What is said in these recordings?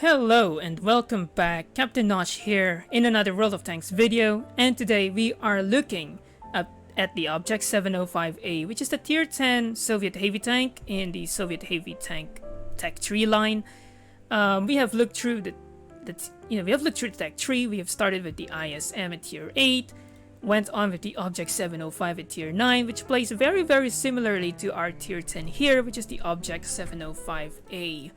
Hello and welcome back, Captain Notch here in another World of Tanks video, and today we are looking at the Object 705A, which is the tier 10 Soviet heavy tank in the Soviet heavy tank tech tree line. We have looked through the tech tree. We have started with the ISM at tier 8, went on with the Object 705 at tier 9, which plays very similarly to our tier 10 here, which is the Object 705A.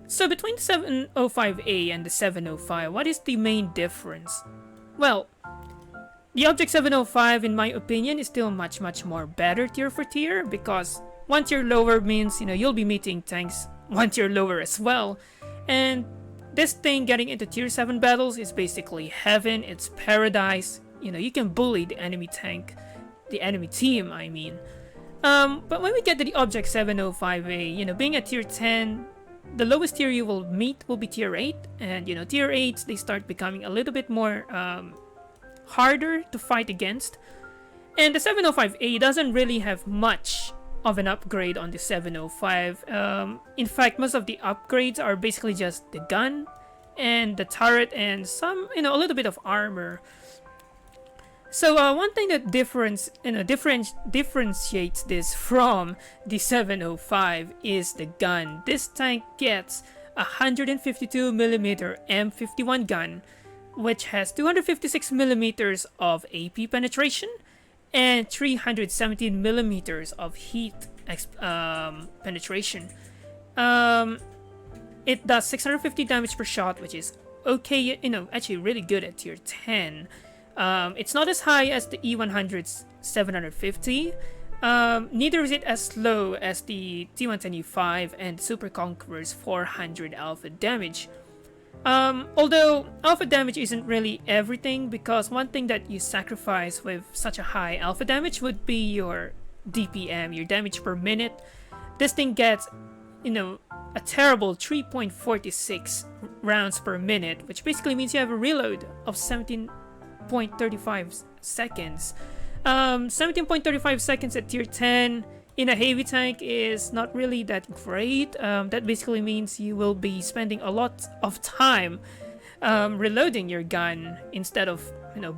So between the 705A and the 705, what is the main difference? Well, the Object 705, in my opinion, is still much more better tier for tier, because one tier lower means, you'll be meeting tanks one tier lower as well. And this thing getting into tier 7 battles is basically heaven, it's paradise. You can bully the enemy tank, the enemy team, I mean. But when we get to the Object 705A, being at tier 10, the lowest tier you will meet will be tier 8, and tier 8s, they start becoming a little bit more harder to fight against. And the 705A doesn't really have much of an upgrade on the 705. In fact, most of the upgrades are basically just the gun and the turret and some, a little bit of armor. So one thing that differentiates this from the 705 is the gun. This tank gets a 152mm M51 gun, which has 256mm of AP penetration and 317mm of heat penetration. It does 650 damage per shot, which is okay, actually really good at tier 10. It's not as high as the E100's 750. Neither is it as slow as the T110U5 and Super Conqueror's 400 alpha damage. Although alpha damage isn't really everything, because one thing that you sacrifice with such a high alpha damage would be your DPM, your damage per minute. This thing gets, a terrible 3.46 rounds per minute, which basically means you have a reload of 17.35 seconds. 17.35 seconds at tier 10 in a heavy tank is not really that great. That basically means you will be spending a lot of time reloading your gun instead of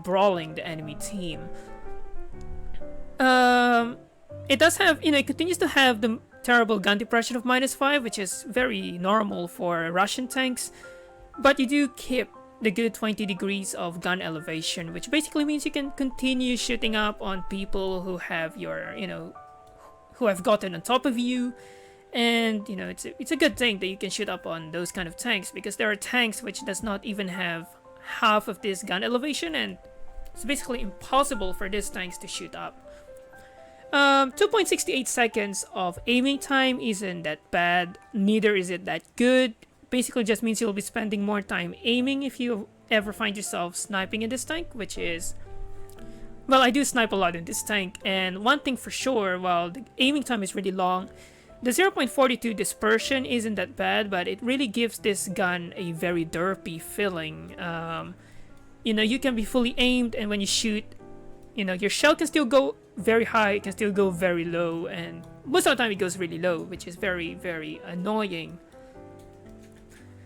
brawling the enemy team. It does have, it continues to have the terrible gun depression of -5, which is very normal for Russian tanks, but you do keep the good 20 degrees of gun elevation, which basically means you can continue shooting up on people who have who have gotten on top of you. And it's a good thing that you can shoot up on those kind of tanks, because there are tanks which does not even have half of this gun elevation, and it's basically impossible for these tanks to shoot up. 2.68 seconds of aiming time isn't that bad, neither is it that good. Basically just means you'll be spending more time aiming if you ever find yourself sniping in this tank, which is, well, I do snipe a lot in this tank. And one thing for sure, while the aiming time is really long, the 0.42 dispersion isn't that bad, but it really gives this gun a very derpy feeling. You can be fully aimed, and when you shoot, your shell can still go very high, it can still go very low, and most of the time it goes really low, which is very annoying.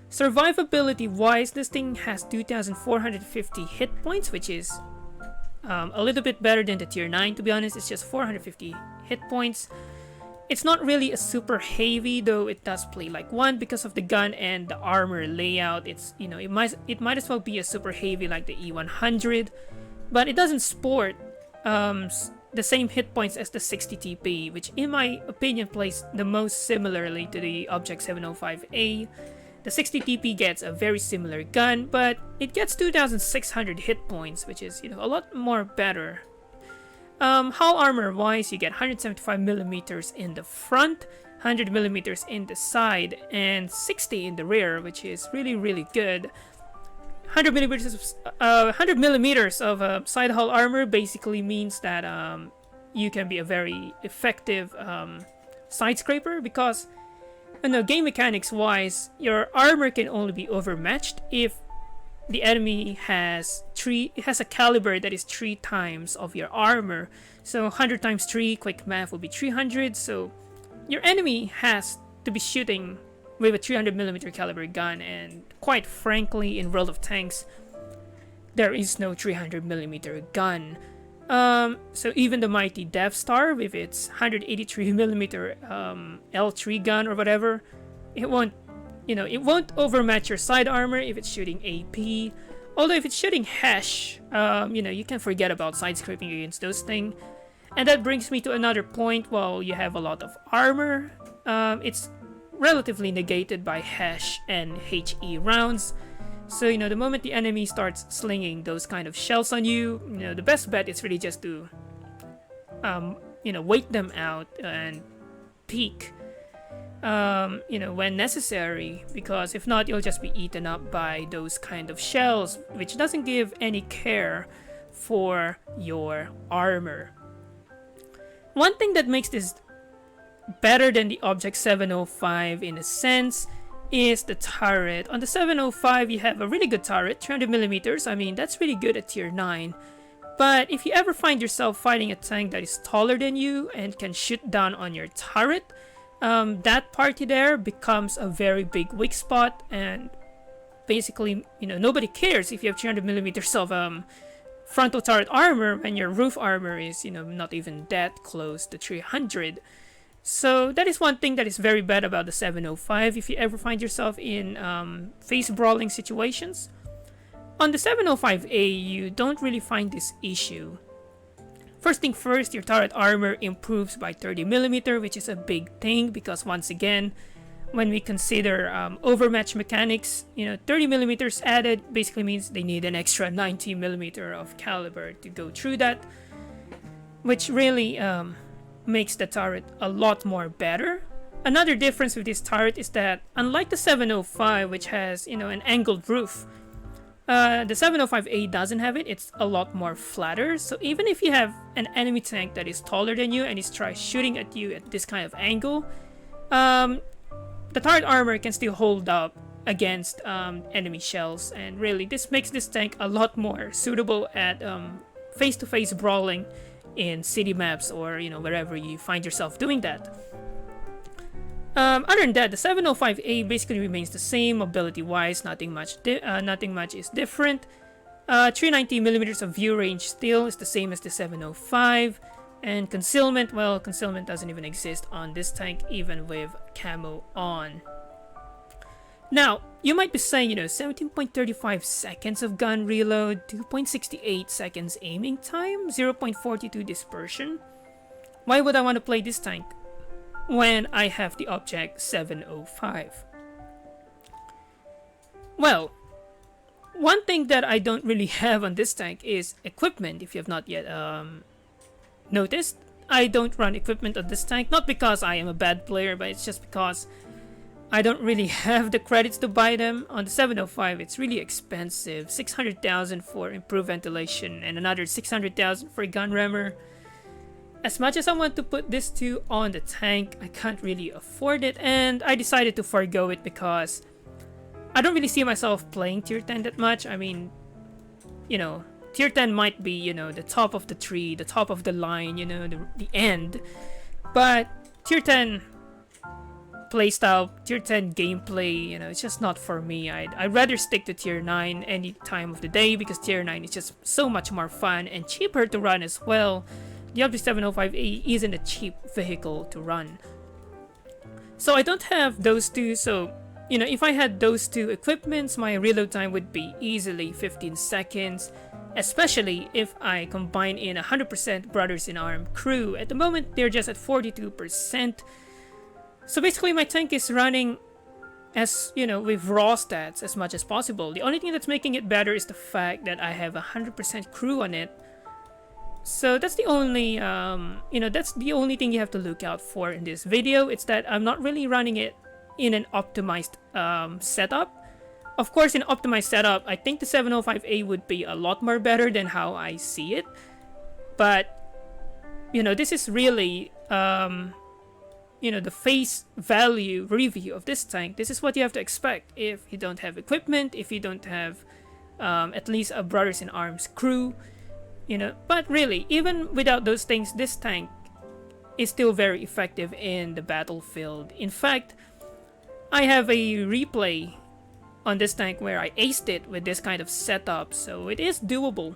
Survivability wise, this thing has 2,450 hit points, which is a little bit better than the tier 9, to be honest. It's just 450 hit points. It's not really a super heavy, though it does play like one because of the gun and the armor layout. It's it might as well be a super heavy like the E100, but it doesn't sport the same hit points as the 60 TP, which in my opinion plays the most similarly to the Object 705A. The 60 TP gets a very similar gun, but it gets 2,600 hit points, which is a lot more better. Hull armor wise, you get 175mm in the front, 100mm in the side, and 60 in the rear, which is really good. 100mm of side hull armor basically means that you can be a very effective side scraper, because game mechanics wise, your armor can only be overmatched if the enemy has a caliber that is 3 times of your armor. So 100 times 3, quick math will be 300. So your enemy has to be shooting with a 300mm caliber gun, and quite frankly, in World of Tanks, there is no 300mm gun. So even the mighty Death Star with its 183mm L3 gun or whatever, it won't overmatch your side armor if it's shooting AP. Although if it's shooting Hesh, you can forget about side scraping against those things. And that brings me to another point. While you have a lot of armor, it's relatively negated by Hesh and HE rounds. So, the moment the enemy starts slinging those kind of shells on you, the best bet is really just to, wait them out and peek, when necessary. Because if not, you'll just be eaten up by those kind of shells, which doesn't give any care for your armor. One thing that makes this better than the Object 705 in a sense is the turret. On the 705, you have a really good turret, 300mm. I mean, that's really good at tier 9. But if you ever find yourself fighting a tank that is taller than you and can shoot down on your turret, that party there becomes a very big weak spot, and basically, nobody cares if you have 300mm of frontal turret armor when your roof armor is, not even that close to 300. So that is one thing that is very bad about the 705 if you ever find yourself in face brawling situations. On the 705A, you don't really find this issue. First thing first, your turret armor improves by 30mm, which is a big thing because once again, when we consider overmatch mechanics, 30mm added basically means they need an extra 90mm of caliber to go through that, which really makes the turret a lot more better. Another difference with this turret is that unlike the 705, which has an angled roof, the 705A doesn't have it. It's a lot more flatter. So even if you have an enemy tank that is taller than you and is try shooting at you at this kind of angle, the turret armor can still hold up against enemy shells, and really this makes this tank a lot more suitable at face-to-face brawling in city maps or wherever you find yourself doing that. Other than that, the 705A basically remains the same mobility wise. Nothing much is different. 390mm of view range still is the same as the 705. And concealment, well, concealment doesn't even exist on this tank even with camo on. Now, you might be saying, 17.35 seconds of gun reload, 2.68 seconds aiming time, 0.42 dispersion. Why would I want to play this tank when I have the Object 705? Well, one thing that I don't really have on this tank is equipment. If you have not yet noticed, I don't run equipment on this tank, not because I am a bad player, but it's just because I don't really have the credits to buy them. On the 705, it's really expensive. 600,000 for improved ventilation and another 600,000 for gun rammer. As much as I want to put this two on the tank, I can't really afford it, and I decided to forego it because I don't really see myself playing tier 10 that much. I mean, tier 10 might be, the top of the tree, the top of the line, the end. But tier 10 playstyle, tier 10 gameplay, it's just not for me. I'd rather stick to tier 9 any time of the day because tier 9 is just so much more fun and cheaper to run as well. The Object 705A isn't a cheap vehicle to run. So I don't have those two, so if I had those two equipments, my reload time would be easily 15 seconds, especially if I combine in 100% Brothers in Arms crew. At the moment, they're just at 42%. So basically, my tank is running as, with raw stats as much as possible. The only thing that's making it better is the fact that I have 100% crew on it. So that's the only, that's the only thing you have to look out for in this video. It's that I'm not really running it in an optimized setup. Of course, in optimized setup, I think the 705A would be a lot more better than how I see it. But, this is really, the face value review of this tank. This is what you have to expect if you don't have equipment, if you don't have at least a Brothers in Arms crew. But really, even without those things, this tank is still very effective in the battlefield. In fact, I have a replay on this tank where I aced it with this kind of setup, so it is doable.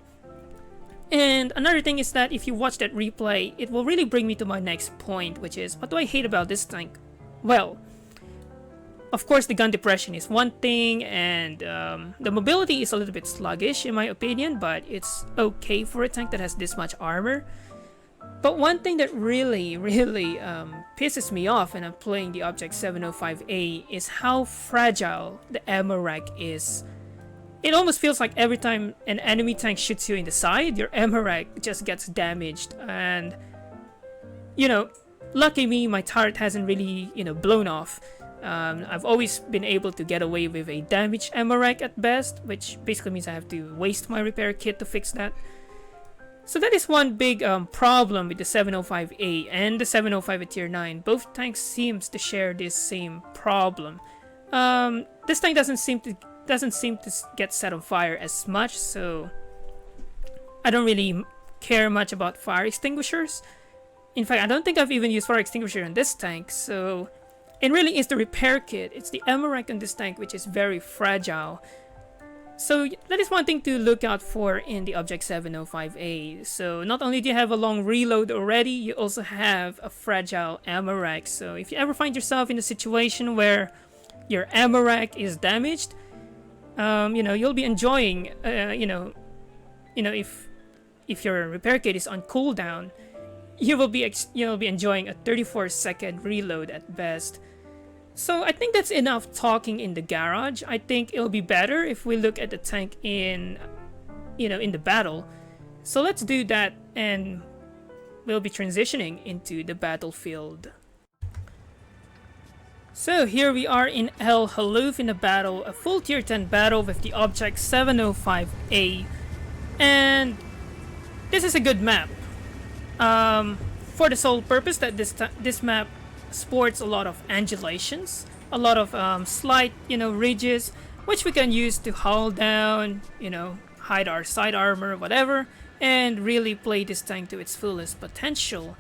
And another thing is that if you watch that replay, it will really bring me to my next point, which is, what do I hate about this tank? Well, of course the gun depression is one thing, and the mobility is a little bit sluggish in my opinion, but it's okay for a tank that has this much armor. But one thing that really pisses me off when I'm playing the Object 705A is how fragile the ammo rack is. It almost feels like every time an enemy tank shoots you in the side, your ammo rack just gets damaged. And, you know, lucky me, my turret hasn't really, blown off. I've always been able to get away with a damaged ammo rack at best, which basically means I have to waste my repair kit to fix that. So that is one big problem with the 705A and the 705 at tier 9. Both tanks seems to share this same problem. This tank doesn't seem to get set on fire as much, so I don't really care much about fire extinguishers. In fact, I don't think I've even used fire extinguisher on this tank, so it really is the repair kit. It's the ammo rack on this tank which is very fragile. So that is one thing to look out for in the Object 705A. So not only do you have a long reload already, you also have a fragile ammo rack. So if you ever find yourself in a situation where your ammo rack is damaged, you'll be enjoying, if your repair kit is on cooldown, you'll be enjoying a 34-second reload at best. So I think that's enough talking in the garage. I think it'll be better if we look at the tank in the battle. So let's do that, and we'll be transitioning into the battlefield. So here we are in El Haluf in a battle, a full tier 10 battle with the Object 705A, and this is a good map. For the sole purpose that this map sports a lot of angulations, a lot of slight, ridges, which we can use to hull down, hide our side armor, whatever, and really play this tank to its fullest potential.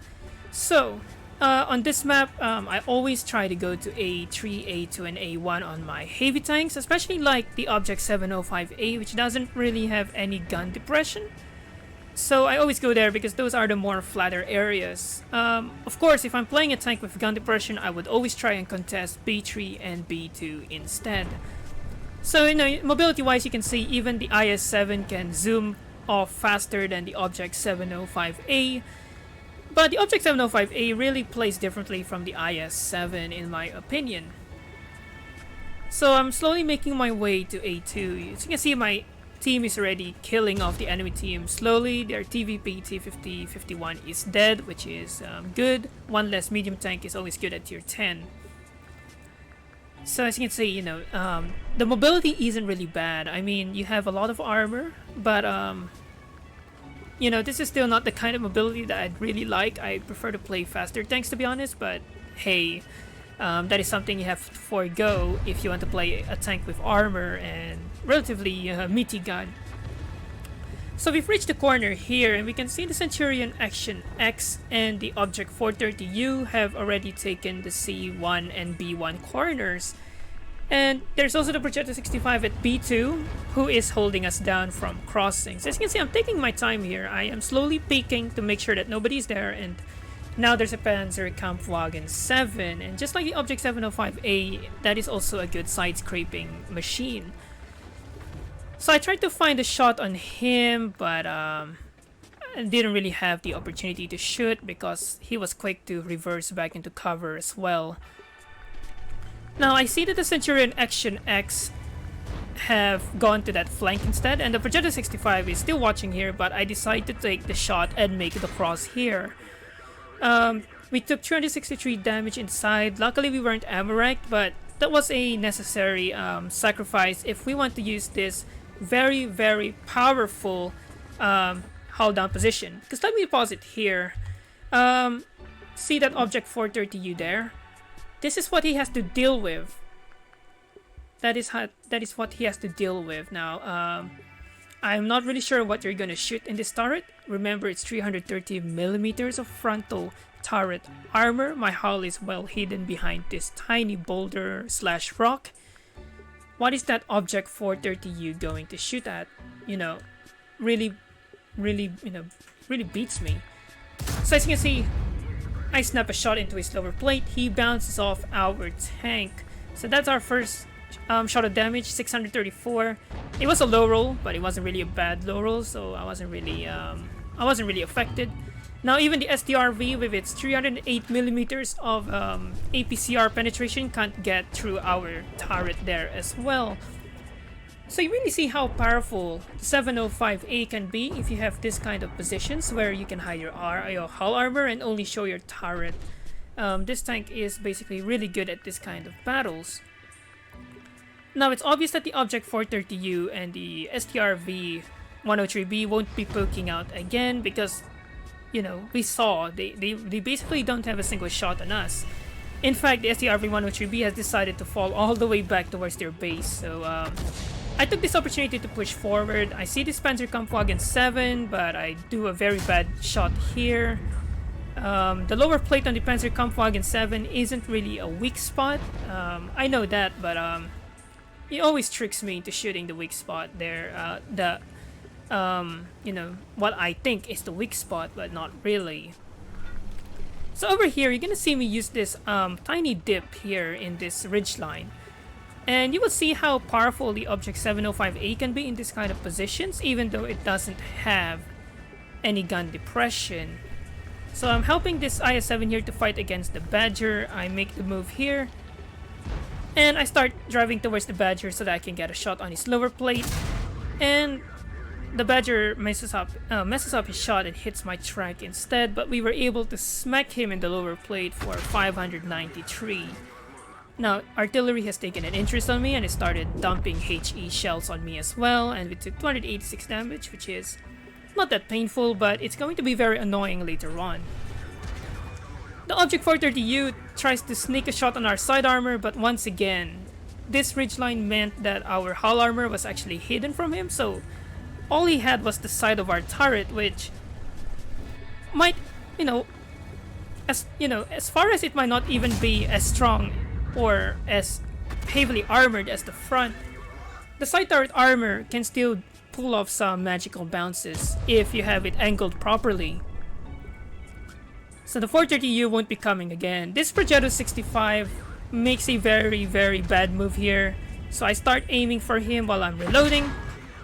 So, on this map, I always try to go to A3, A2, and A1 on my heavy tanks, especially like the Object 705A, which doesn't really have any gun depression. So I always go there because those are the more flatter areas. Of course, if I'm playing a tank with gun depression, I would always try and contest B3 and B2 instead. So, mobility-wise, you can see even the IS-7 can zoom off faster than the Object 705A. But the Object 705A really plays differently from the IS-7 in my opinion. So I'm slowly making my way to A2. As you can see, my team is already killing off the enemy team slowly. Their TVP T50-51 is dead, which is good. One less medium tank is always good at tier 10. So as you can see, the mobility isn't really bad. I mean, you have a lot of armor, but this is still not the kind of mobility that I'd really like. I prefer to play faster tanks, to be honest, but hey, that is something you have to forego if you want to play a tank with armor and relatively meaty gun. So we've reached the corner here, and we can see the Centurion Action X and the Object 430U have already taken the C1 and B1 corners. And there's also the Projector 65 at B2, who is holding us down from crossing. So as you can see, I'm taking my time here. I am slowly peeking to make sure that nobody's there, and now there's a Panzer Kampfwagen 7, and just like the Object 705A, that is also a good side-scraping machine. So I tried to find a shot on him, but I didn't really have the opportunity to shoot because he was quick to reverse back into cover as well. Now I see that the Centurion Action X have gone to that flank instead, and the Projector 65 is still watching here, but I decided to take the shot and make the cross here. We took 263 damage inside. Luckily we weren't ammo racked, but that was a necessary sacrifice if we want to use this very, very powerful hull down position. Because let me pause it here. See that Object 430U there? This is what he has to deal with. That is what he has to deal with now. I'm not really sure what you're gonna shoot in this turret. Remember, it's 330 millimeters of frontal turret armor. My hull is well hidden behind this tiny boulder slash rock. What is that object 430U going to shoot at? You know, really beats me. So as you can see, I snap a shot into his lower plate. He bounces off our tank. So that's our first shot of damage, 634. It was a low roll, but it wasn't really a bad low roll, so I wasn't really affected. Now even the STRV with its 308 millimeters of APCR penetration can't get through our turret there as well. So you really see how powerful the 705A can be if you have this kind of positions where you can hide your hull armor and only show your turret. This tank is basically really good at this kind of battles. Now it's obvious that the Object 430U and the STRV 103B won't be poking out again because, you know, we saw they basically don't have a single shot on us. In fact, the STRV 103B has decided to fall all the way back towards their base. So I took this opportunity to push forward. I see this Panzerkampfwagen 7, but I do a very bad shot here. The lower plate on the Panzerkampfwagen 7 isn't really a weak spot. I know that, but it always tricks me into shooting the weak spot there. You know, what I think is the weak spot, but not really. So over here, you're gonna see me use this tiny dip here in this ridgeline. And you will see how powerful the Object 705A can be in this kind of positions, even though it doesn't have any gun depression. So I'm helping this IS-7 here to fight against the Badger. I make the move here. And I start driving towards the Badger so that I can get a shot on his lower plate. And the Badger messes up his shot and hits my track instead, but we were able to smack him in the lower plate for 593. Now, artillery has taken an interest on me and it started dumping HE shells on me as well, and we took 286 damage, which is not that painful, but it's going to be very annoying later on. The Object 430U tries to sneak a shot on our side armor, but once again, this ridgeline meant that our hull armor was actually hidden from him, so all he had was the side of our turret, which might, as far as it might not even be as strong or as heavily armored as the front, the side turret armor can still pull off some magical bounces if you have it angled properly. So the 430U won't be coming again. This Progetto 65 makes a very, very bad move here. So I start aiming for him while I'm reloading.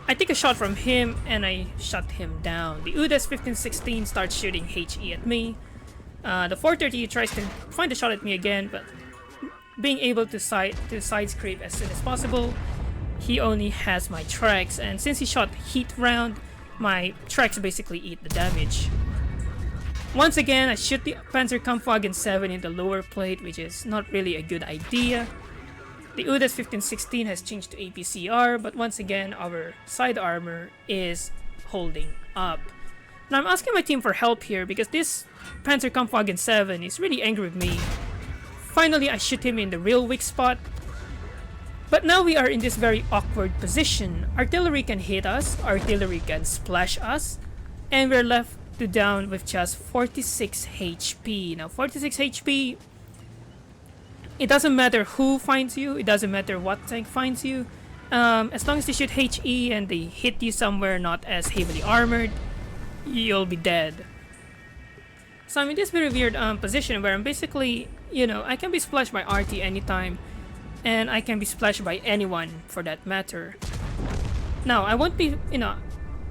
I take a shot from him and I shut him down. The UDES 1516 starts shooting HE at me. The 430U tries to find a shot at me again, but being able to side scrape as soon as possible, he only has my tracks, and since he shot heat round, my tracks basically eat the damage. Once again, I shoot the Panzerkampfwagen 7 in the lower plate, which is not really a good idea. The UDES 1516 has changed to APCR, but once again, our side armor is holding up. Now I'm asking my team for help here because this Panzerkampfwagen 7 is really angry with me. Finally, I shoot him in the real weak spot. But now we are in this very awkward position. Artillery can hit us, artillery can splash us, and we're left to down with just 46 HP. Now 46 HP, it doesn't matter who finds you, it doesn't matter what tank finds you. As long as they shoot HE and they hit you somewhere not as heavily armored, you'll be dead. So I'm in this very weird position where I'm basically, I can be splashed by RT anytime, and I can be splashed by anyone for that matter. Now, I won't be,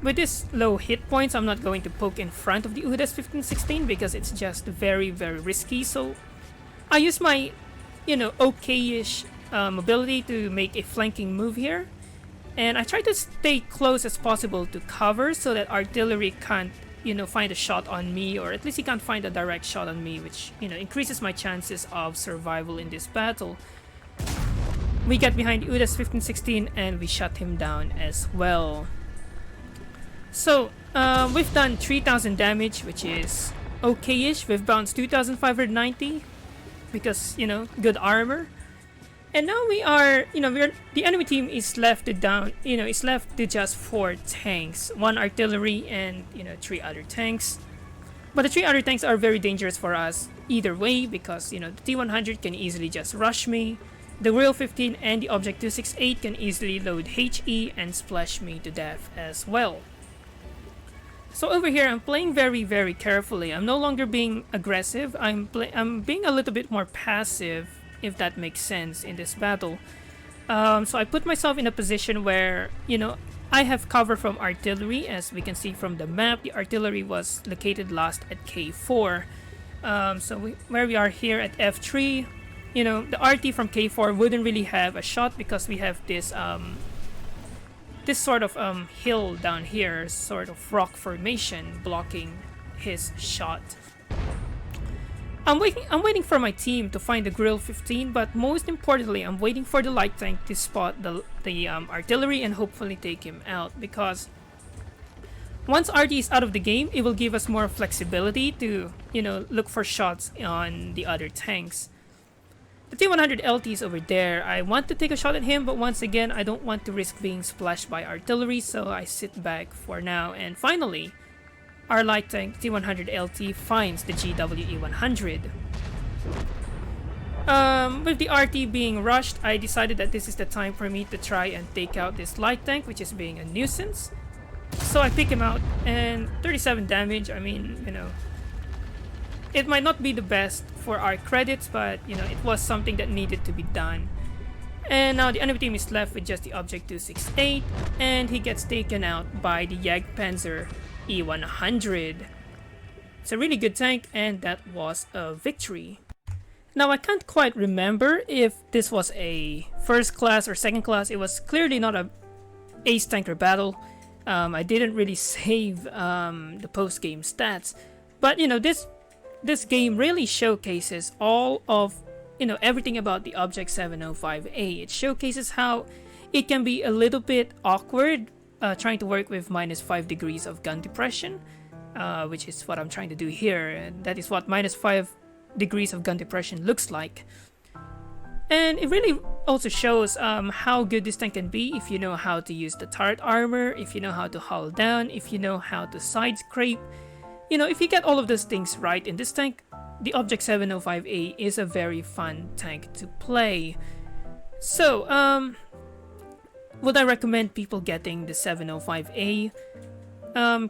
with this low hit points, I'm not going to poke in front of the UDES 1516 because it's just very, very risky. So I use my, okay-ish mobility to make a flanking move here. And I try to stay close as possible to cover so that artillery can't, find a shot on me, or at least he can't find a direct shot on me, which, increases my chances of survival in this battle. We get behind UDES 1516 and we shut him down as well. So, we've done 3000 damage, which is okay-ish. We've bounced 2590 because, good armor. And now we are, the enemy team is left to down, is left to just 4 tanks, 1 artillery, and 3 other tanks. But the 3 other tanks are very dangerous for us either way because the T100 can easily just rush me. The Grill 15 and the Object 268 can easily load HE and splash me to death as well. So over here, I'm playing very, very carefully. I'm no longer being aggressive. I'm being a little bit more passive, if that makes sense, in this battle. So I put myself in a position where, I have cover from artillery. As we can see from the map, the artillery was located last at K4. Where we are here at F3, the RT from K4 wouldn't really have a shot because we have this sort of hill down here, sort of rock formation blocking his shot. I'm waiting for my team to find the Grill 15, but most importantly, I'm waiting for the light tank to spot the artillery and hopefully take him out, because once RT is out of the game, it will give us more flexibility to, look for shots on the other tanks. The T100 LT is over there. I want to take a shot at him, but once again, I don't want to risk being splashed by artillery, so I sit back for now. And finally, our light tank T100 LT finds the GWE100. With the RT being rushed, I decided that this is the time for me to try and take out this light tank, which is being a nuisance. So I pick him out, and 37 damage. I mean, it might not be the best for our credits, but it was something that needed to be done. And now the enemy team is left with just the Object 268, and he gets taken out by the Jagdpanzer E100. It's a really good tank, and that was a victory. Now I can't quite remember if this was a first class or second class. It was clearly not a ace tanker battle. I didn't really save the post-game stats, but this game really showcases all of everything about the Object 705A. It showcases how it can be a little bit awkward trying to work with -5 degrees of gun depression, which is what I'm trying to do here, and that is what -5 degrees of gun depression looks like. And it really also shows how good this tank can be if you know how to use the turret armor, if you know how to hull down, if you know how to side scrape. If you get all of those things right in this tank, the Object 705A is a very fun tank to play. So, would I recommend people getting the 705A?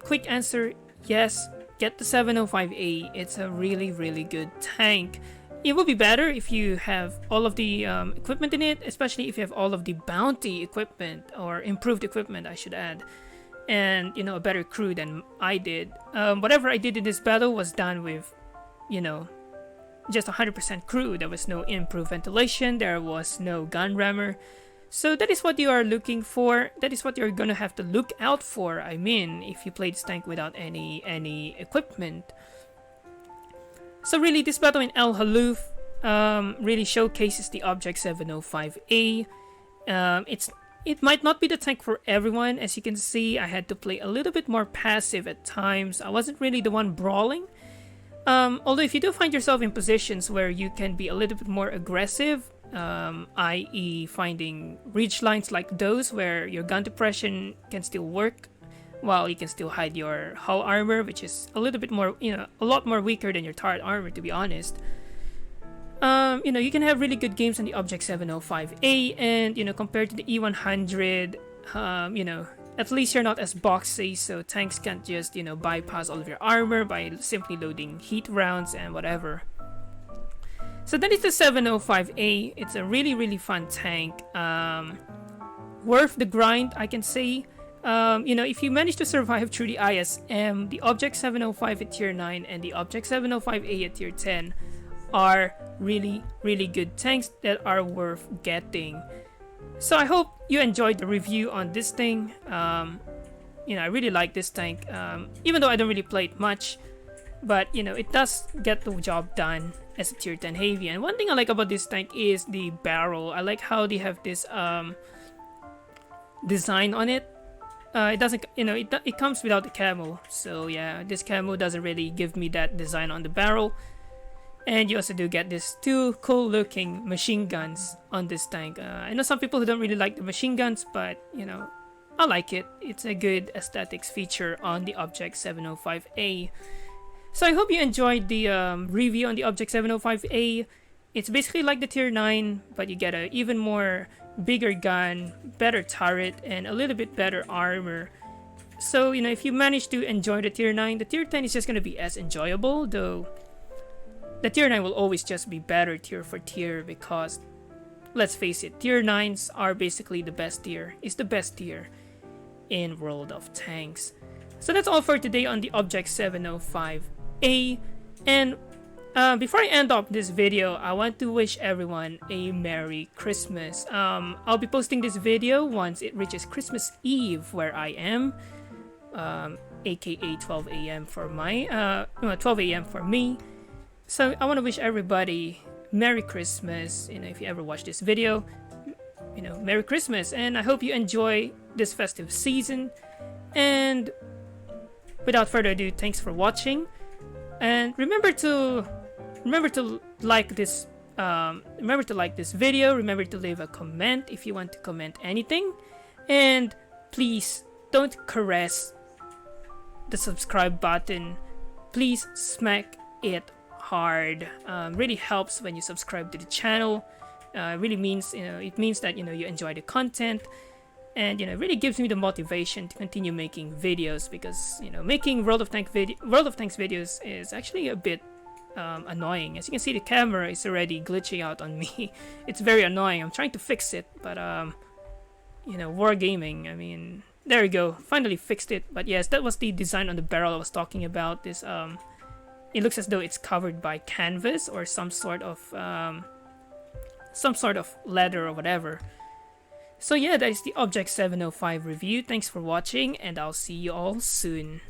Quick answer, yes, get the 705A. It's a really, really good tank. It would be better if you have all of the equipment in it, especially if you have all of the bounty equipment, or improved equipment, I should add, and a better crew than I did. Whatever I did in this battle was done with, just 100% crew. There was no improved ventilation, there was no gun rammer. So that is what you are looking for. That is what you're gonna have to look out for. I mean, if you play this tank without any equipment. So really, this battle in El Haluf really showcases the Object 705A. It might not be the tank for everyone. As you can see, I had to play a little bit more passive at times. I wasn't really the one brawling. Although if you do find yourself in positions where you can be a little bit more aggressive, i.e. finding ridge lines like those where your gun depression can still work while you can still hide your hull armor, which is a little bit more, a lot more weaker than your turret armor, to be honest. You can have really good games on the Object 705A, and compared to the E100, at least you're not as boxy, so tanks can't just bypass all of your armor by simply loading heat rounds and whatever. So that is the 705A. It's a really, really fun tank, worth the grind, I can say. If you manage to survive through the ISM, the Object 705 at tier 9 and the Object 705A at tier 10 are really, really good tanks that are worth getting. So I hope you enjoyed the review on this thing. I really like this tank, even though I don't really play it much, but it does get the job done as a tier 10 heavy. And one thing I like about this tank is the barrel. I like how they have this design on it. It doesn't, it comes without the camo. So yeah, this camo doesn't really give me that design on the barrel. And you also do get these two cool looking machine guns on this tank. I know some people who don't really like the machine guns, but you know, I like it. It's a good aesthetics feature on the Object 705A. So I hope you enjoyed the review on the Object 705A. It's basically like the Tier 9, but you get a even more bigger gun, better turret, and a little bit better armor. So, you know, if you manage to enjoy the Tier 9, the Tier 10 is just going to be as enjoyable, though the Tier 9 will always just be better tier for tier because, let's face it, Tier 9s are basically the best tier. It's the best tier in World of Tanks. So that's all for today on the Object 705A. And before I end off this video, I want to wish everyone a Merry Christmas. I'll be posting this video once it reaches Christmas Eve where I am, aka 12 a.m. for 12 a.m. for me. So I want to wish everybody Merry Christmas. You know, if you ever watch this video, you know, Merry Christmas, and I hope you enjoy this festive season. And without further ado, thanks for watching, and remember to like this video. Remember to leave a comment if you want to comment anything, and please don't caress the subscribe button. Please smack it hard. Really helps when you subscribe to the channel. Really means, you know, it means that, you know, you enjoy the content, and, you know, it really gives me the motivation to continue making videos, because, you know, making World of Tanks videos is actually a bit annoying. As you can see, the camera is already glitching out on me. It's very annoying. I'm trying to fix it, but you know, wargaming, I mean, there we go, finally fixed it. But yes, that was the design on the barrel I was talking about. This it looks as though it's covered by canvas or some sort of leather or whatever. So yeah, that is the Object 705 review. Thanks for watching, and I'll see you all soon.